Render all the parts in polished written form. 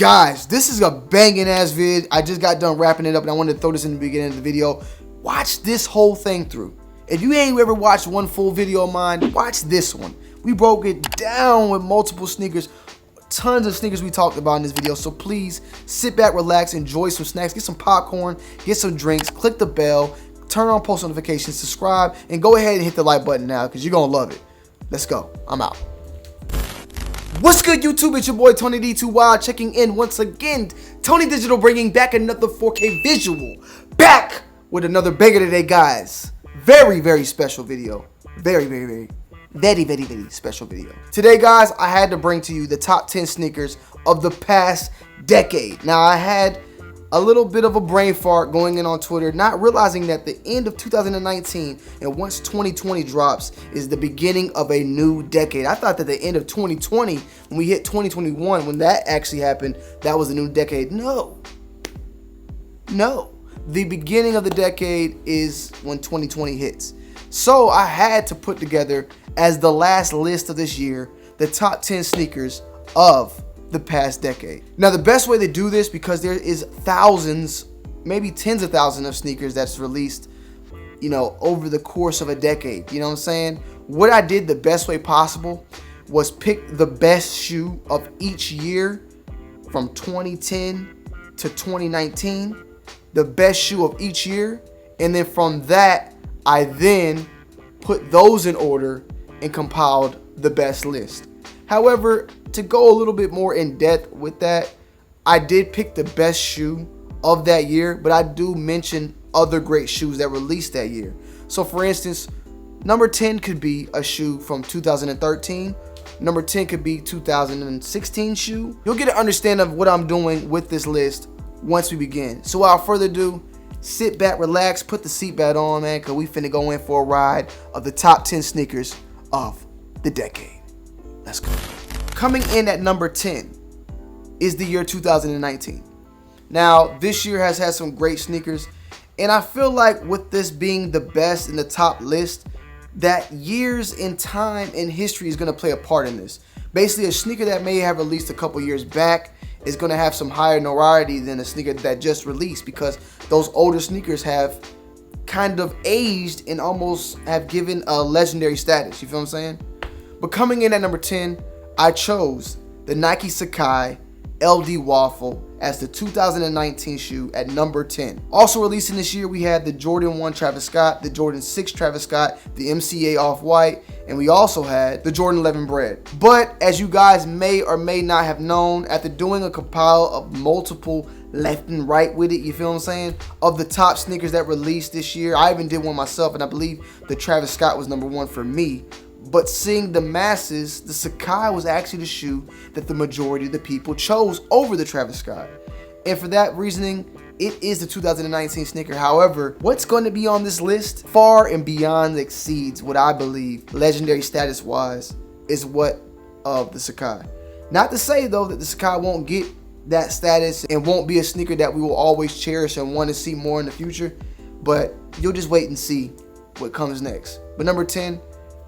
Guys, this is a banging ass vid. I just got done wrapping it up and I wanted to throw this in the beginning of the video. Watch this whole thing through. If you ain't ever watched one full video of mine, watch this one. We broke it down with multiple sneakers, tons of sneakers we talked about in this video. So please sit back, relax, enjoy some snacks, get some popcorn, get some drinks, click the bell, turn on post notifications, subscribe, and go ahead and hit the like button now because you're gonna love it. Let's go. I'm out. What's good, YouTube? It's your boy Tony D2 Wild checking in once again. Tony Digital bringing back another 4K visual. Back with another banger today, guys. Very special video. Very special video. Today, guys, I had to bring to you the top 10 sneakers of the past decade. Now, I had a little bit of a brain fart going in on Twitter, not realizing that the end of 2019 and once 2020 drops is the beginning of a new decade. I thought that the end of 2020, when we hit 2021, when that actually happened, that was a new decade. No. The beginning of the decade is when 2020 hits. So I had to put together, as the last list of this year, the top 10 sneakers of the past decade. Now, the best way to do this, because there is thousands, maybe tens of thousands of sneakers that's released, over the course of a decade. You know what I'm saying? What I did the best way possible was pick the best shoe of each year from 2010 to 2019, the best shoe of each year, and then from that, I then put those in order and compiled the best list. However, to go a little bit more in depth with that, I did pick the best shoe of that year, but I do mention other great shoes that released that year. So for instance, number 10 could be a shoe from 2013. Number 10 could be 2016 shoe. You'll get an understanding of what I'm doing with this list once we begin. So without further ado, sit back, relax, put the seatbelt on, man, because we finna go in for a ride of the top 10 sneakers of the decade. Let's go. Coming in at number 10 is the year 2019. Now, this year has had some great sneakers, and I feel like with this being the best in the top list, that years in time and history is going to play a part in this. Basically, a sneaker that may have released a couple years back is going to have some higher notoriety than a sneaker that just released, because those older sneakers have kind of aged and almost have given a legendary status. You feel what I'm saying? But coming in at number 10, I chose the Nike Sacai LD Waffle as the 2019 shoe at number 10. Also releasing this year, we had the Jordan 1 Travis Scott, the Jordan 6 Travis Scott, the MCA Off-White, and we also had the Jordan 11 Bread. But as you guys may or may not have known, after doing a compile of multiple left and right with it, you feel what I'm saying, of the top sneakers that released this year, I even did one myself, and I believe the Travis Scott was number 1 for me. But seeing the masses, the Sacai was actually the shoe that the majority of the people chose over the Travis Scott. And for that reasoning, it is the 2019 sneaker. However, what's going to be on this list far and beyond exceeds what I believe, legendary status wise, is what of the Sacai. Not to say though that the Sacai won't get that status and won't be a sneaker that we will always cherish and want to see more in the future, but you'll just wait and see what comes next. But number 10,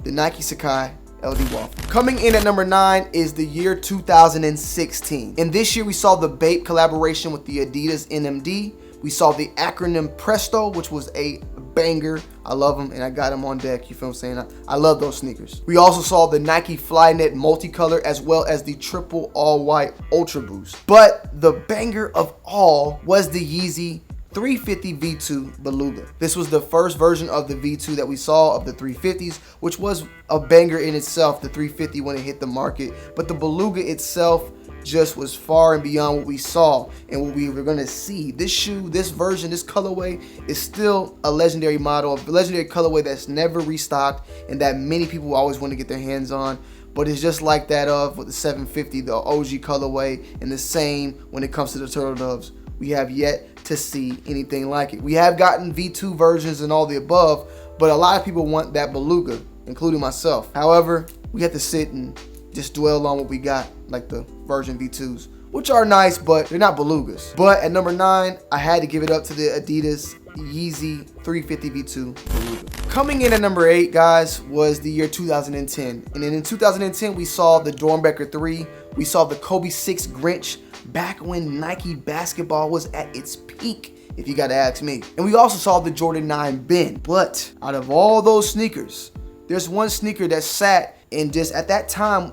the Nike Sacai LD Waffle. Coming in at number 9 is the year 2016. And this year we saw the Bape collaboration with the Adidas NMD. We saw the acronym Presto, which was a banger. I love them and I got them on deck. You feel what I'm saying? I love those sneakers. We also saw the Nike Flyknit multicolor as well as the triple all-white Ultra Boost. But the banger of all was the Yeezy 350 V2 Beluga. This was the first version of the V2 that we saw of the 350s, which was a banger in itself, the 350 when it hit the market. But the Beluga itself just was far and beyond what we saw and what we were gonna see. This shoe, this version, this colorway is still a legendary model, a legendary colorway that's never restocked and that many people always want to get their hands on. But it's just like that of with the 750, the OG colorway, and the same when it comes to the Turtle Doves. We have yet to see anything like it. We have gotten V2 versions and all the above, but a lot of people want that Beluga, including myself. However, we have to sit and just dwell on what we got, like the version V2s, which are nice, but they're not Belugas. But at number 9, I had to give it up to the Adidas Yeezy 350 V2 Beluga. Coming in at number 8, guys, was the year 2010. And then in 2010, we saw the Dornbecker 3, we saw the Kobe 6 Grinch, back when Nike basketball was at its peak, if you gotta ask me. And we also saw the Jordan 9 bend. But out of all those sneakers, there's one sneaker that sat and just at that time,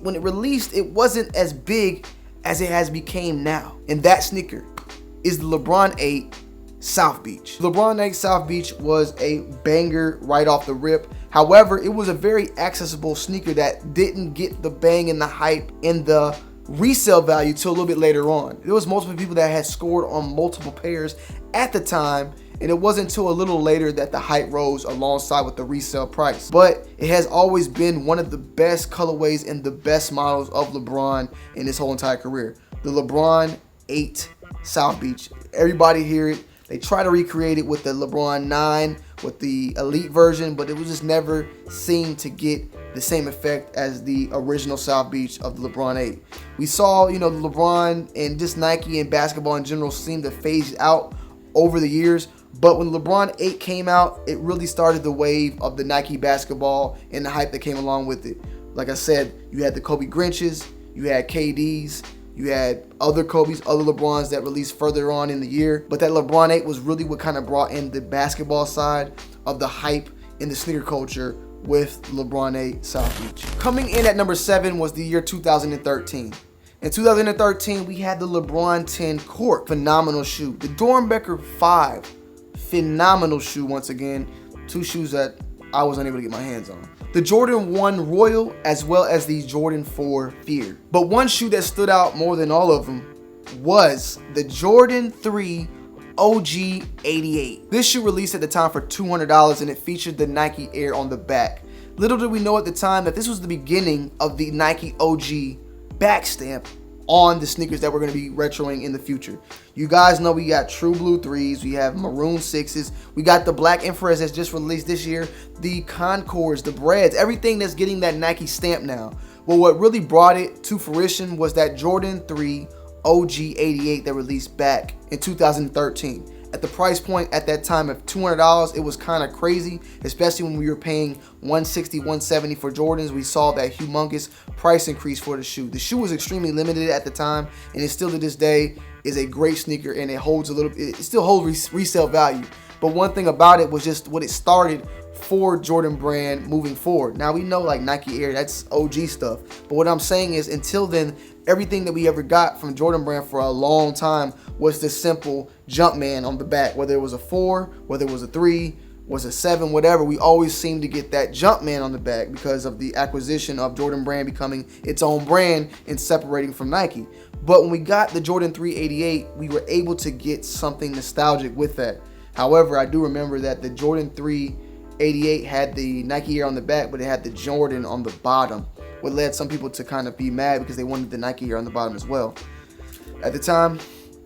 when it released, it wasn't as big as it has became now. And that sneaker is the LeBron 8 South Beach. LeBron 8 South Beach was a banger right off the rip. However, it was a very accessible sneaker that didn't get the bang and the hype and the resale value till a little bit later on. There was multiple people that had scored on multiple pairs at the time, and it wasn't until a little later that the hype rose alongside with the resale price. But it has always been one of the best colorways and the best models of LeBron in his whole entire career. The LeBron 8 South Beach. Everybody hear it. They try to recreate it with the LeBron 9 with the elite version, but it was just never seemed to get the same effect as the original South Beach of the LeBron 8. We saw, the LeBron and just Nike and basketball in general seemed to phase out over the years, but when LeBron 8 came out, it really started the wave of the Nike basketball and the hype that came along with it. Like I said, you had the Kobe Grinches, you had KDs, you had other Kobe's, other LeBrons that released further on in the year. But that LeBron 8 was really what kind of brought in the basketball side of the hype in the sneaker culture with LeBron 8 South Beach. Coming in at number 7 was the year 2013. In 2013, we had the LeBron 10 Court. Phenomenal shoe. The Dornbecker 5. Phenomenal shoe once again. Two shoes that I was unable to get my hands on. The Jordan 1 Royal, as well as the Jordan 4 Fear. But one shoe that stood out more than all of them was the Jordan 3 OG 88. This shoe released at the time for $200 and it featured the Nike Air on the back. Little did we know at the time that this was the beginning of the Nike OG back stamp on the sneakers that we're going to be retroing in the future. You guys know we got true blue 3s, we have maroon 6s, we got the black infrared that's just released this year, the Concords, the Breads, everything that's getting that Nike stamp now. Well, what really brought it to fruition was that Jordan 3 OG 88 that released back in 2013. At the price point at that time of $200, it was kind of crazy, especially when we were paying $160, $170 for Jordans. We saw that humongous price increase for the shoe. The shoe was extremely limited at the time, and it still to this day is a great sneaker, and it still holds resale value. But one thing about it was just what it started for Jordan brand moving forward. Now we know like Nike Air, that's OG stuff. But what I'm saying is until then, everything that we ever got from Jordan brand for a long time was the simple Jumpman on the back. Whether it was a 4, whether it was a 3, was a 7, whatever, we always seemed to get that Jumpman on the back because of the acquisition of Jordan brand becoming its own brand and separating from Nike. But when we got the Jordan 388, we were able to get something nostalgic with that. However, I do remember that the Jordan 388 had the Nike Air on the back, but it had the Jordan on the bottom, what led some people to kind of be mad because they wanted the Nike Air on the bottom as well. At the time,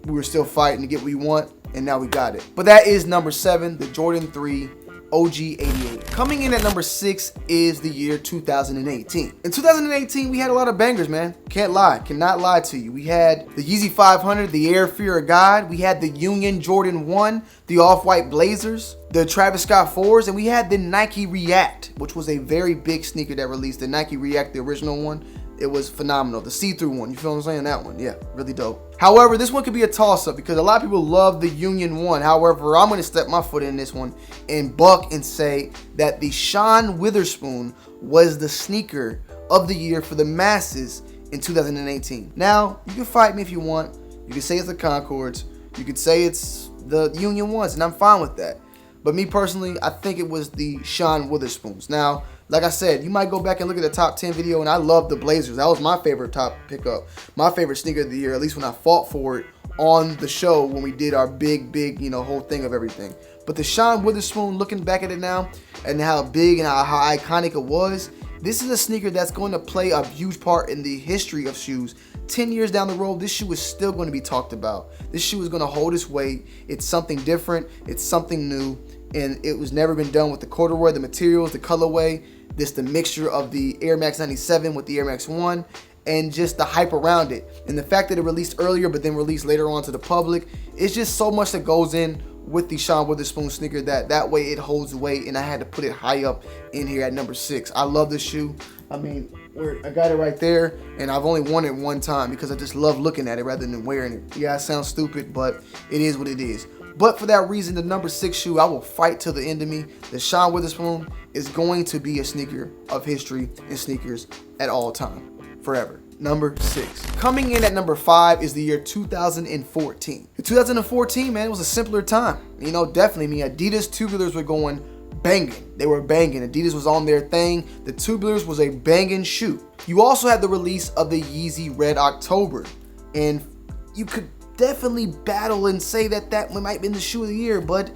we were still fighting to get what we want, and now we got it. But that is number 7, the Jordan 3 OG 88. Coming in at number 6 is the year 2018. In 2018, we had a lot of bangers, man. Can't lie, cannot lie to you. We had the Yeezy 500, the Air Fear of God. We had the Union Jordan 1, the Off-White Blazers, the Travis Scott 4s, and we had the Nike React, which was a very big sneaker that released. The Nike React, the original one. It was phenomenal. The see-through one, you feel what I'm saying? That one, yeah, really dope. However, this one could be a toss-up because a lot of people love the Union 1. However, I'm going to step my foot in this one and buck and say that the Sean Witherspoon was the sneaker of the year for the masses in 2018. Now, you can fight me if you want. You can say it's the Concords. You could say it's the Union 1s, and I'm fine with that. But me personally, I think it was the Sean Witherspoons. Now, like I said, you might go back and look at the top 10 video, and I love the Blazers. That was my favorite top pickup, my favorite sneaker of the year, at least when I fought for it on the show when we did our big, whole thing of everything. But the Sean Witherspoon, looking back at it now, and how big and how iconic it was, this is a sneaker that's going to play a huge part in the history of shoes. 10 years down the road, this shoe is still going to be talked about. This shoe is going to hold its weight. It's something different. It's something new. And it was never been done with the corduroy, the materials, the colorway, the mixture of the Air Max 97 with the Air Max 1, and just the hype around it. And the fact that it released earlier but then released later on to the public, it's just so much that goes in with the Sean Witherspoon sneaker that way it holds weight, and I had to put it high up in here at number 6. I love this shoe. I mean, where I got it right there, and I've only worn it one time because I just love looking at it rather than wearing it. Yeah, it sounds stupid, but it is what it is. But for that reason, the number 6 shoe, I will fight till the end of me. The Sean Witherspoon is going to be a sneaker of history in sneakers at all time, forever. Number 6. Coming in at number 5 is the year 2014. In 2014, man, it was a simpler time. You know, definitely, Adidas tubulars were going banging. They were banging. Adidas was on their thing. The tubulars was a banging shoe. You also had the release of the Yeezy Red October, and you could definitely battle and say that might have been the shoe of the year, but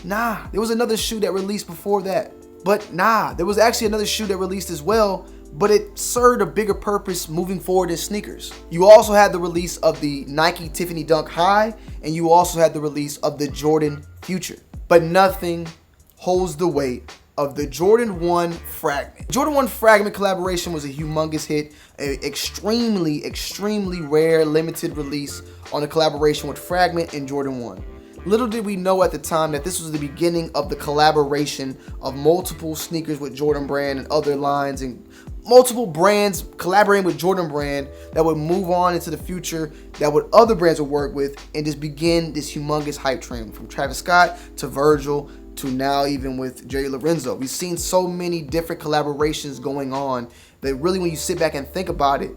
nah, there was another shoe that released before that. But nah, there was actually another shoe that released as well, but it served a bigger purpose moving forward in sneakers. You also had the release of the Nike Tiffany Dunk High, and you also had the release of the Jordan Future. But nothing holds the weight of the Jordan 1 Fragment. Jordan 1 Fragment collaboration was a humongous hit, an extremely rare limited release on a collaboration with Fragment and Jordan 1. Little did we know at the time that this was the beginning of the collaboration of multiple sneakers with Jordan Brand and other lines, and multiple brands collaborating with Jordan Brand that would move on into the future, that would other brands would work with, and just begin this humongous hype train from Travis Scott to Virgil to now even with Jerry Lorenzo. We've seen so many different collaborations going on that really, when you sit back and think about it,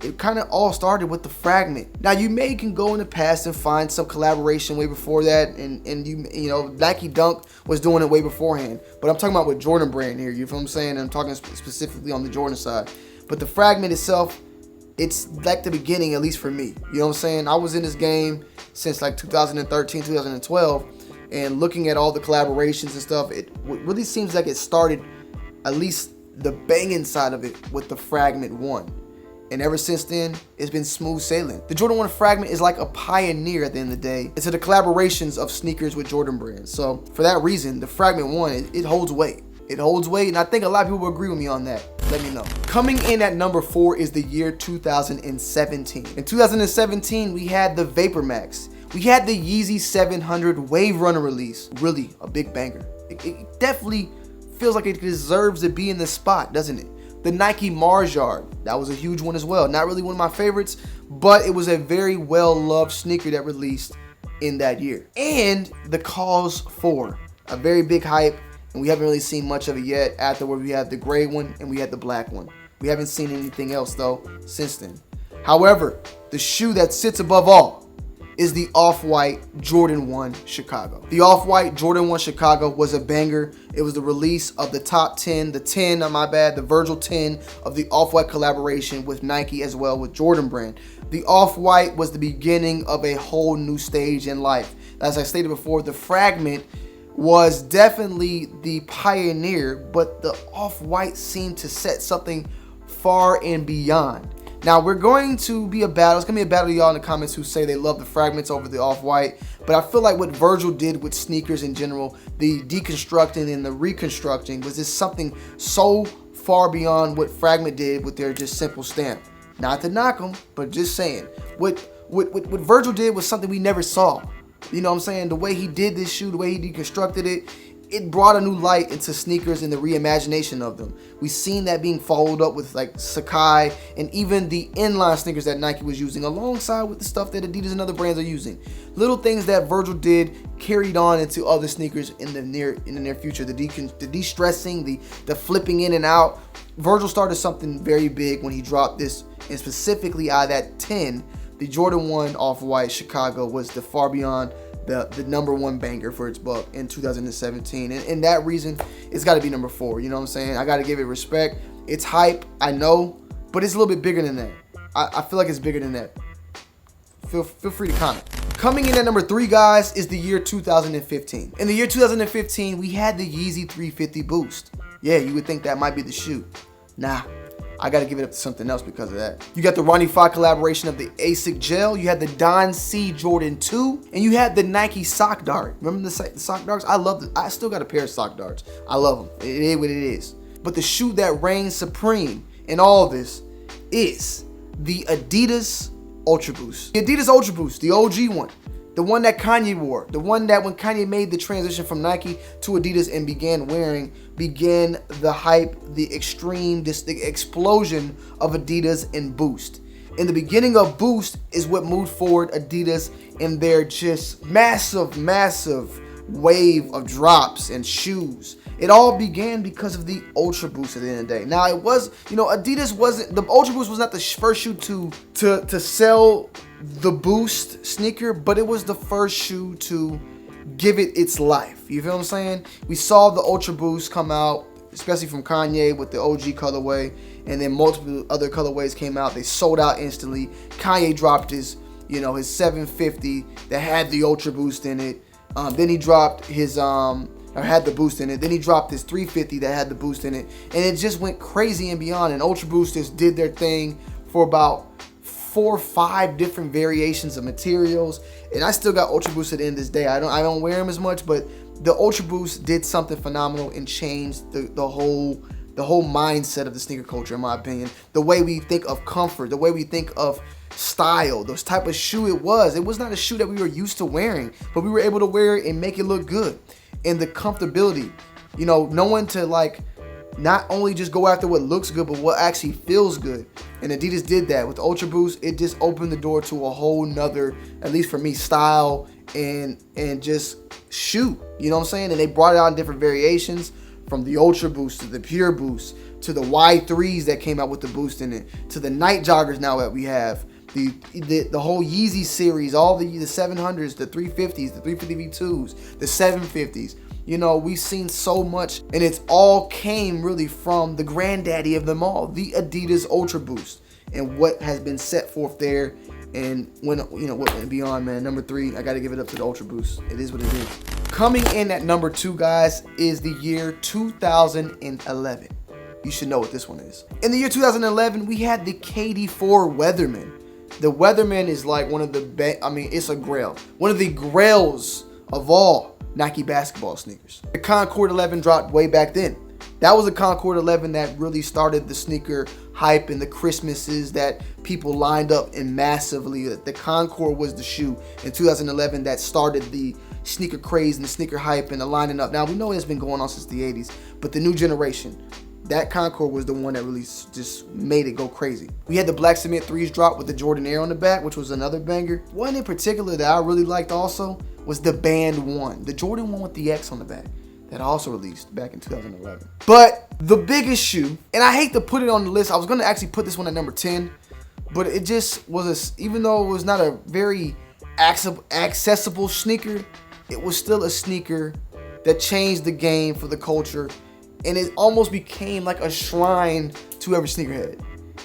it kind of all started with the Fragment. Now, you can go in the past and find some collaboration way before that, and you know, Nike Dunk was doing it way beforehand. But I'm talking about with Jordan Brand here, you feel what I'm saying? And I'm talking specifically on the Jordan side. But the Fragment itself, it's like the beginning, at least for me. You know what I'm saying? I was in this game since like 2013, 2012, and looking at all the collaborations and stuff, it really seems like it started, at least the banging side of it, with the Fragment 1. And ever since then, it's been smooth sailing. The Jordan 1 Fragment is like a pioneer at the end of the day into the collaborations of sneakers with Jordan Brand. So for that reason, the Fragment 1, it holds weight. It holds weight, and I think a lot of people will agree with me on that. Let me know. Coming in at number 4 is the year 2017. In 2017, we had the Vapor Max. We had the Yeezy 700 Wave Runner release. Really a big banger. It definitely feels like it deserves to be in this spot, doesn't it? The Nike Mars Yard, that was a huge one as well. Not really one of my favorites, but it was a very well-loved sneaker that released in that year. And the Cause 4, a very big hype, and we haven't really seen much of it yet. Afterward, we had the gray one and we had the black one. We haven't seen anything else though since then. However, the shoe that sits above all is the Off-White Jordan 1 Chicago. The Off-White Jordan 1 Chicago was a banger. It was the release of the top 10, the Virgil 10 of the Off-White collaboration with Nike as well with Jordan Brand. The Off-White was the beginning of a whole new stage in life. As I stated before, the Fragment was definitely the pioneer, but the Off-White seemed to set something far and beyond. Now, we're going to be a battle. It's going to be a battle of y'all in the comments who say they love the Fragments over the Off-White. But I feel like what Virgil did with sneakers in general, the deconstructing and the reconstructing, was just something so far beyond what Fragment did with their just simple stamp. Not to knock them, but just saying. What Virgil did was something we never saw. You know what I'm saying? The way he did this shoe, the way he deconstructed it, it brought a new light into sneakers and the reimagination of them. We've seen that being followed up with like Sacai and even the inline sneakers that Nike was using alongside with the stuff that Adidas and other brands are using. Little things that Virgil did carried on into other sneakers in the near future. The de-stressing, the flipping in and out. Virgil started something very big when he dropped this, and specifically out of that 10, the Jordan 1 Off-White Chicago was the far beyond the number 1 banger for its buck in 2017. And that reason, it's got to be number 4. You know what I'm saying? I got to give it respect. It's hype, I know, but it's a little bit bigger than that. I feel like it's bigger than that. Feel free to comment. Coming in at number 3, guys, is the year 2015. In the year 2015, we had the Yeezy 350 Boost. Yeah, you would think that might be the shoe. Nah. I got to give it up to something else because of that. You got the Ronnie Fieg collaboration of the ASIC Gel. You had the Don C Jordan 2. And you had the Nike Sock Dart. Remember the Sock Darts? I love it. I still got a pair of Sock Darts. I love them. It is what it is. But the shoe that reigns supreme in all of this is the Adidas Ultra Boost. The Adidas Ultra Boost, the OG one. The one that Kanye wore. The one that when Kanye made the transition from Nike to Adidas and began the hype, the extreme, the explosion of Adidas and Boost. In the beginning of Boost is what moved forward Adidas in their just massive wave of drops and shoes. It all began because of the Ultra Boost at the end of the day. Now it was, Adidas wasn't, the Ultra Boost was not the first shoe to sell the Boost sneaker, but it was the first shoe to give it its life. You feel what I'm saying? We saw the Ultra Boost come out, especially from Kanye with the OG colorway, and then multiple other colorways came out. They sold out instantly. Kanye dropped his 750 that had the Ultra Boost in it. Then he dropped his had the boost in it. Then he dropped his 350 that had the boost in it, and it just went crazy and beyond. And Ultra Boost just did their thing for about 4 or 5 different variations of materials. And I still got Ultra Boost at the end of this day. I don't wear them as much, but the Ultra Boost did something phenomenal and changed the whole mindset of the sneaker culture, in my opinion. The way we think of comfort, the way we think of style, those type of shoe it was. It was not a shoe that we were used to wearing, but we were able to wear it and make it look good. And the comfortability, knowing to not only just go after what looks good, but what actually feels good. And Adidas did that with Ultra Boost. It just opened the door to a whole nother, at least for me, style and just shoe. You know what I'm saying? And they brought it out in different variations, from the Ultra Boost to the Pure Boost to the Y3s that came out with the boost in it, to the night joggers now that we have. The whole Yeezy series, all the 700s, the 350s, the 350 V2s, the 750s. We've seen so much, and it's all came really from the granddaddy of them all, the Adidas Ultra Boost, and what has been set forth there. And what went beyond, man. Number 3, I got to give it up to the Ultra Boost. It is what it is. Coming in at number 2, guys, is the year 2011. You should know what this one is. In the year 2011, we had the KD4 Weatherman. The Weatherman is like one of the it's a grail. One of the grails of all Nike basketball sneakers. The Concord 11 dropped way back then. That was the Concord 11 that really started the sneaker hype and the Christmases that people lined up in massively. The Concord was the shoe in 2011 that started the sneaker craze and the sneaker hype and the lining up. Now, we know it's been going on since the 80s, but the new generation, that Concord was the one that really just made it go crazy. We had the Black Cement 3s drop with the Jordan Air on the back, which was another banger. One in particular that I really liked also was the Band 1, the Jordan 1 with the X on the back, that also released back in 2011. But the biggest shoe, and I hate to put it on the list, I was going to actually put this one at number 10, but it just was, even though it was not a very accessible sneaker, it was still a sneaker that changed the game for the culture. And it almost became like a shrine to every sneakerhead.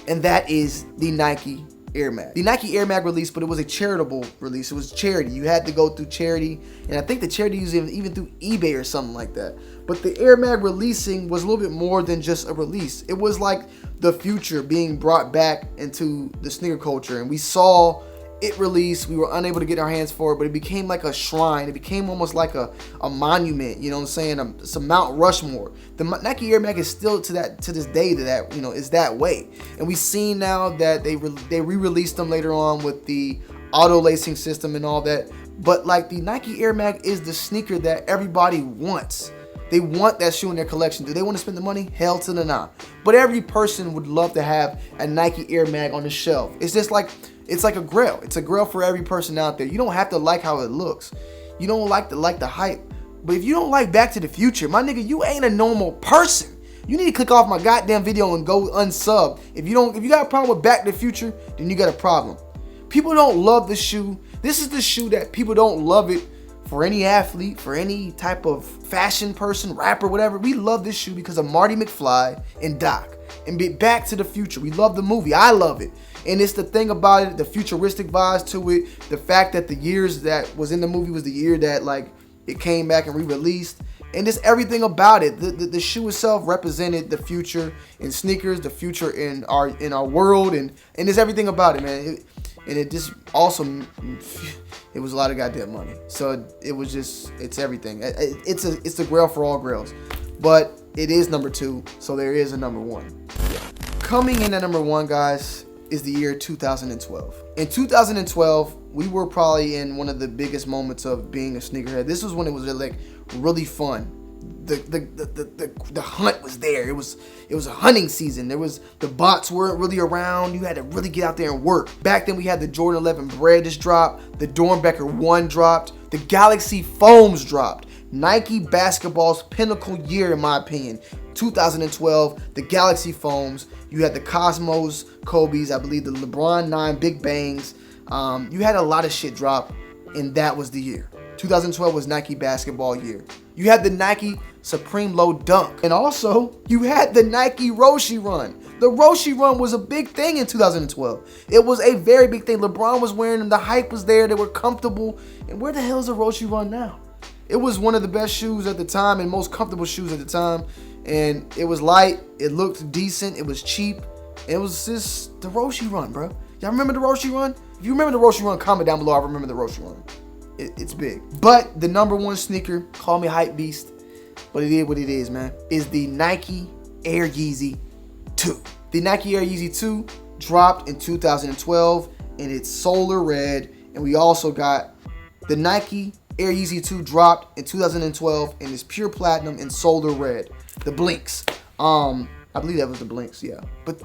And that is the Nike Air Mag. The Nike Air Mag release, but it was a charitable release. It was charity. You had to go through charity. And I think the charity was even through eBay or something like that. But the Air Mag releasing was a little bit more than just a release. It was like the future being brought back into the sneaker culture. And we saw it released. We were unable to get our hands for it, but it became like a shrine. It became almost like a monument. You know what I'm saying? It's a Mount Rushmore. The Nike Air Mag is still to this day that is that way. And we've seen now that they re-released them later on with the auto lacing system and all that. But like the Nike Air Mag is the sneaker that everybody wants. They want that shoe in their collection. Do they want to spend the money? Hell to the nah. But every person would love to have a Nike Air Mag on the shelf. It's just like, it's like a grail. It's a grail for every person out there. You don't have to like how it looks. You don't like the hype. But if you don't like Back to the Future, my nigga, you ain't a normal person. You need to click off my goddamn video and go unsub. If you got a problem with Back to the Future, then you got a problem. People don't love the shoe. This is the shoe that people don't love it for any athlete, for any type of fashion person, rapper, whatever. We love this shoe because of Marty McFly and Doc. And Back to the Future. We love the movie. I love it. And it's the thing about it, the futuristic vibes to it, the fact that the years that was in the movie was the year that like it came back and re-released, and just everything about it. The shoe itself represented the future in sneakers, the future in our world, and it's everything about it, man. It just also, it was a lot of goddamn money. So it was just, it's everything. It's the grail for all grails, but it is number 2, so there is a number 1. Coming in at number 1, guys, is the year 2012. In 2012, we were probably in one of the biggest moments of being a sneakerhead. This was when it was like really fun. The hunt was there. It was a hunting season. The bots weren't really around. You had to really get out there and work. Back then we had the Jordan 11 Bread just dropped. The Dornbecker 1 dropped. The Galaxy Foams dropped. Nike basketball's pinnacle year, in my opinion. 2012, the Galaxy Foams. You had the Cosmos Kobe's, I believe the LeBron 9 Big Bangs. You had a lot of shit drop, and that was the year. 2012 was Nike basketball year. You had the Nike Supreme Low Dunk, and also you had the Nike Roshe Run. The Roshe Run was a big thing in 2012. It was a very big thing. LeBron was wearing them. The hype was there. They were comfortable. And where the hell is the Roshe Run now? It was one of the best shoes at the time and most comfortable shoes at the time. And it was light. It looked decent. It was cheap. It was just the Roshe Run, bro. Y'all remember the Roshe Run? If you remember the Roshe Run, comment down below. I remember the Roshe Run. It's big. But the number one sneaker, call me hype beast, but it is what it is, man, is the Nike Air Yeezy 2. The Nike Air Yeezy 2 dropped in 2012, and it's solar red. And we also got the Nike Air Yeezy 2 dropped in 2012, and it's pure platinum and solar red. The Blinks. I believe that was the Blinks, yeah. But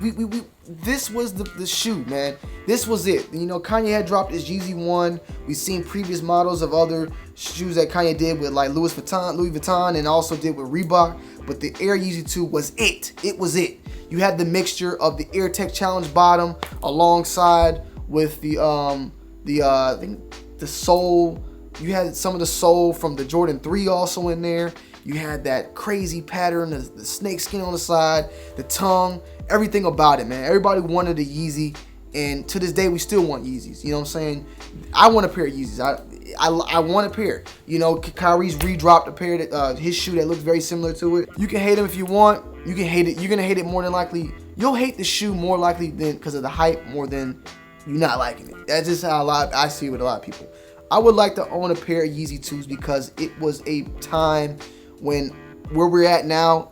this was the shoe, man. This was it. You know, Kanye had dropped his Yeezy 1. We've seen previous models of other shoes that Kanye did with like Louis Vuitton, and also did with Reebok. But the Air Yeezy 2 was it. It was it. You had the mixture of the Air Tech Challenge bottom alongside with the I think the sole. You had some of the sole from the Jordan 3 also in there. You had that crazy pattern, the snake skin on the side, the tongue, everything about it, man. Everybody wanted a Yeezy, and to this day, we still want Yeezys. You know what I'm saying? I want a pair of Yeezys. I want a pair. You know, Kyrie's redropped a pair that his shoe that looks very similar to it. You can hate him if you want. You can hate it. You're gonna hate it more than likely. You'll hate the shoe more likely than because of the hype more than you not liking it. That's just how I see it with a lot of people. I would like to own a pair of Yeezy 2s because it was a time when where we're at now,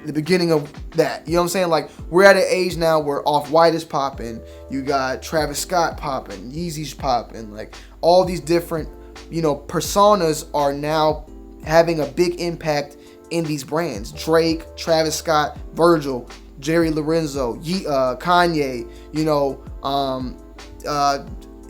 the beginning of that. You know what I'm saying? Like, we're at an age now where Off-White is popping. You got Travis Scott popping, Yeezy's popping. Like, all these different, you know, personas are now having a big impact in these brands. Drake, Travis Scott, Virgil, Jerry Lorenzo, Kanye, you know,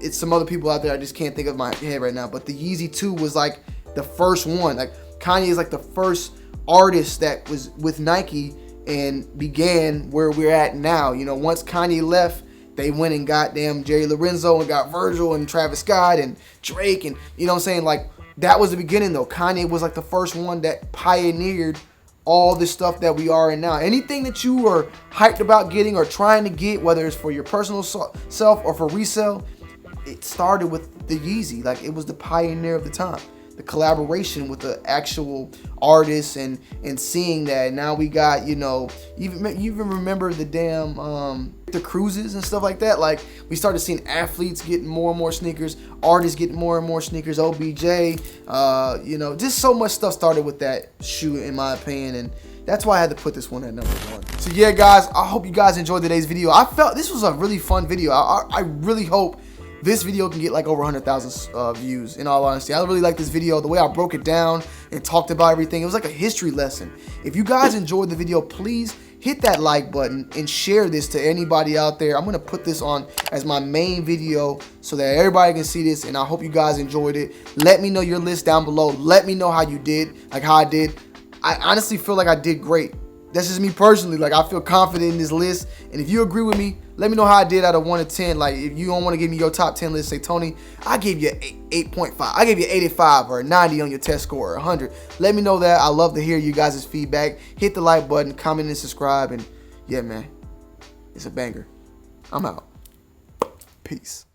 it's some other people out there I just can't think of my head right now. But the Yeezy 2 was like the first one. Like, Kanye is like the first artist that was with Nike and began where we're at now. You know, once Kanye left, they went and got damn Jerry Lorenzo and got Virgil and Travis Scott and Drake, and you know what I'm saying? Like, that was the beginning though. Kanye was like the first one that pioneered all this stuff that we are in now. Anything that you are hyped about getting or trying to get, whether it's for your personal self or for resale, it started with the Yeezy. Like, it was the pioneer of the time. The collaboration with the actual artists and seeing that now we got, you know, you even remember the damn the cruises and stuff like that. Like, we started seeing athletes getting more and more sneakers, artists getting more and more sneakers, OBJ, you know, just so much stuff started with that shoe in my opinion, and that's why I had to put this one at number 1. So yeah, guys, I hope you guys enjoyed today's video. I felt this was a really fun video. I really hope this video can get like over 100,000 views, in all honesty. I really like this video, the way I broke it down and talked about everything. It was like a history lesson. If you guys enjoyed the video, please hit that like button and share this to anybody out there. I'm going to put this on as my main video so that everybody can see this, and I hope you guys enjoyed it. Let me know your list down below. Let me know how you did, like how I did. I honestly feel like I did great. That's just me personally. Like, I feel confident in this list, and if you agree with me, let me know how I did out of 1 to 10. Like, if you don't want to give me your top 10 list, say, Tony, I gave you 8.5. I gave you 85 or a 90 on your test score or 100. Let me know that. I love to hear you guys' feedback. Hit the like button, comment, and subscribe. And yeah, man, it's a banger. I'm out. Peace.